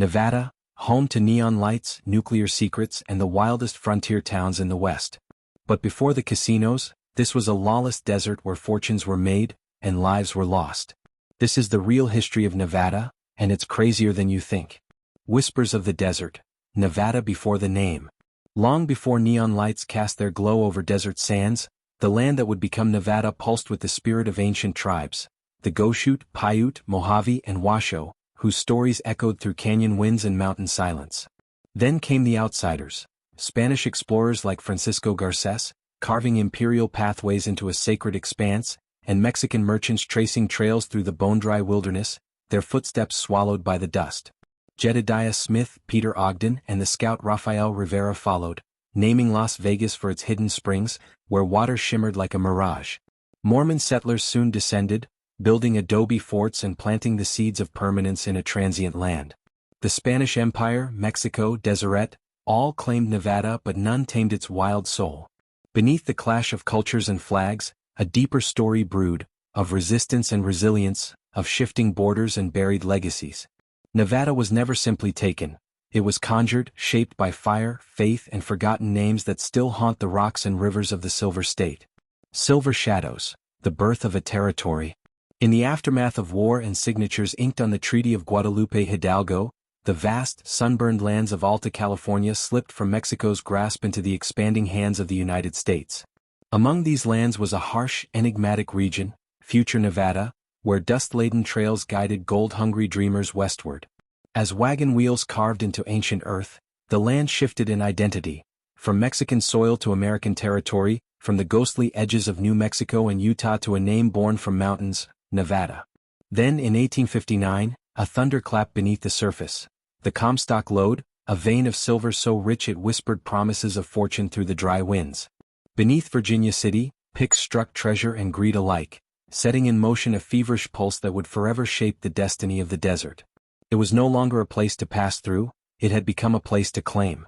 Nevada, home to neon lights, nuclear secrets, and the wildest frontier towns in the West. But before the casinos, this was a lawless desert where fortunes were made and lives were lost. This is the real history of Nevada, and it's crazier than you think. Whispers of the Desert, Nevada before the name. Long before neon lights cast their glow over desert sands, the land that would become Nevada pulsed with the spirit of ancient tribes, the Goshute, Paiute, Mojave, and Washoe, whose stories echoed through canyon winds and mountain silence. Then came the outsiders, Spanish explorers like Francisco Garces, carving imperial pathways into a sacred expanse, and Mexican merchants tracing trails through the bone-dry wilderness, their footsteps swallowed by the dust. Jedediah Smith, Peter Ogden, and the scout Rafael Rivera followed, naming Las Vegas for its hidden springs, where water shimmered like a mirage. Mormon settlers soon descended, building adobe forts and planting the seeds of permanence in a transient land. The Spanish Empire, Mexico, Deseret, all claimed Nevada, but none tamed its wild soul. Beneath the clash of cultures and flags, a deeper story brewed, of resistance and resilience, of shifting borders and buried legacies. Nevada was never simply taken. It was conjured, shaped by fire, faith, and forgotten names that still haunt the rocks and rivers of the Silver State. Silver Shadows, the birth of a territory. In the aftermath of war and signatures inked on the Treaty of Guadalupe Hidalgo, the vast, sunburned lands of Alta California slipped from Mexico's grasp into the expanding hands of the United States. Among these lands was a harsh, enigmatic region, future Nevada, where dust-laden trails guided gold-hungry dreamers westward. As wagon wheels carved into ancient earth, the land shifted in identity, from Mexican soil to American territory, from the ghostly edges of New Mexico and Utah to a name born from mountains, Nevada. Then in 1859, a thunderclap beneath the surface, the Comstock Lode, a vein of silver so rich it whispered promises of fortune through the dry winds. Beneath Virginia City, picks struck treasure and greed alike, setting in motion a feverish pulse that would forever shape the destiny of the desert. It was no longer a place to pass through, it had become a place to claim.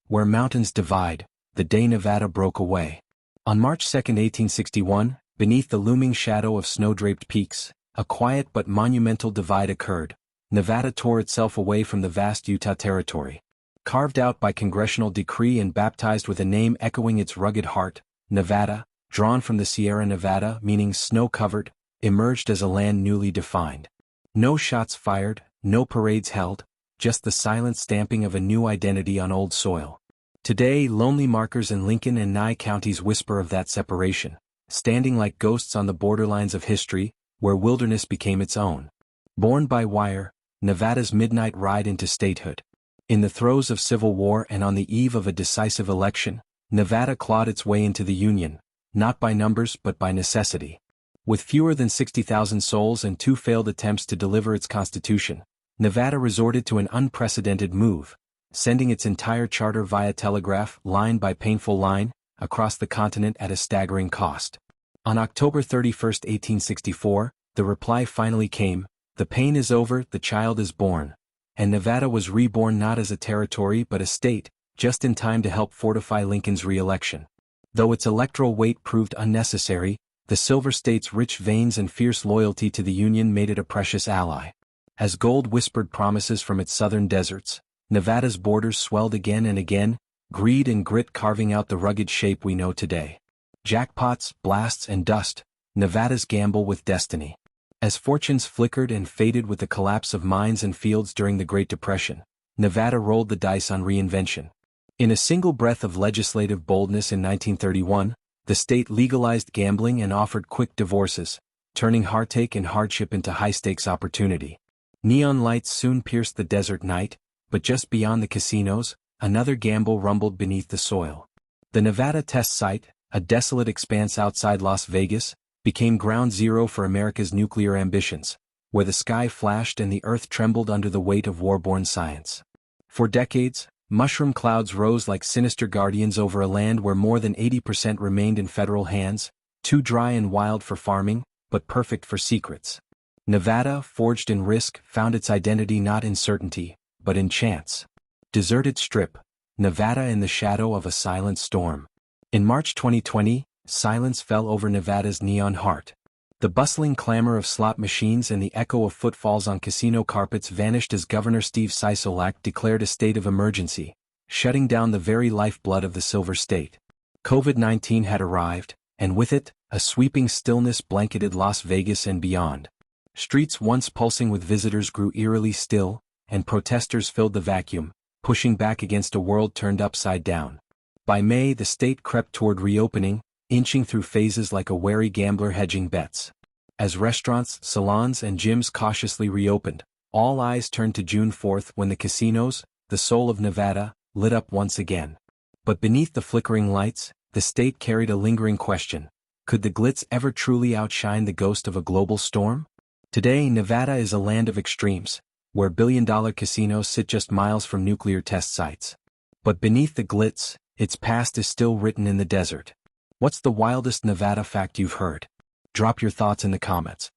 Where mountains divide, the day Nevada broke away. On March 2, 1861, beneath the looming shadow of snow-draped peaks, a quiet but monumental divide occurred. Nevada tore itself away from the vast Utah territory. Carved out by congressional decree and baptized with a name echoing its rugged heart, Nevada, drawn from the Sierra Nevada meaning snow-covered, emerged as a land newly defined. No shots fired, no parades held, just the silent stamping of a new identity on old soil. Today, lonely markers in Lincoln and Nye counties whisper of that separation, standing like ghosts on the borderlines of history, where wilderness became its own. Born by wire, Nevada's midnight ride into statehood. In the throes of civil war and on the eve of a decisive election, Nevada clawed its way into the Union, not by numbers but by necessity. With fewer than 60,000 souls and 2 failed attempts to deliver its constitution, Nevada resorted to an unprecedented move, sending its entire charter via telegraph, line by painful line, across the continent at a staggering cost. On October 31, 1864, the reply finally came: the pain is over, the child is born. And Nevada was reborn not as a territory but a state, just in time to help fortify Lincoln's re-election. Though its electoral weight proved unnecessary, the Silver State's rich veins and fierce loyalty to the Union made it a precious ally. As gold whispered promises from its southern deserts, Nevada's borders swelled again and again, greed and grit carving out the rugged shape we know today. Jackpots, blasts, and dust, Nevada's gamble with destiny. As fortunes flickered and faded with the collapse of mines and fields during the Great Depression, Nevada rolled the dice on reinvention. In a single breath of legislative boldness in 1931, the state legalized gambling and offered quick divorces, turning heartache and hardship into high-stakes opportunity. Neon lights soon pierced the desert night, but just beyond the casinos, another gamble rumbled beneath the soil. The Nevada test site, a desolate expanse outside Las Vegas, became ground zero for America's nuclear ambitions, where the sky flashed and the earth trembled under the weight of war-born science. For decades, mushroom clouds rose like sinister guardians over a land where more than 80% remained in federal hands, too dry and wild for farming, but perfect for secrets. Nevada, forged in risk, found its identity not in certainty, but in chance. Deserted Strip, Nevada in the shadow of a silent storm. In March 2020, silence fell over Nevada's neon heart. The bustling clamor of slot machines and the echo of footfalls on casino carpets vanished as Governor Steve Sisolak declared a state of emergency, shutting down the very lifeblood of the Silver State. COVID-19 had arrived, and with it, a sweeping stillness blanketed Las Vegas and beyond. Streets once pulsing with visitors grew eerily still, and protesters filled the vacuum, pushing back against a world turned upside down. By May, the state crept toward reopening, inching through phases like a wary gambler hedging bets. As restaurants, salons, and gyms cautiously reopened, all eyes turned to June 4th when the casinos, the soul of Nevada, lit up once again. But beneath the flickering lights, the state carried a lingering question. Could the glitz ever truly outshine the ghost of a global storm? Today, Nevada is a land of extremes, where billion-dollar casinos sit just miles from nuclear test sites. But beneath the glitz, its past is still written in the desert. What's the wildest Nevada fact you've heard? Drop your thoughts in the comments.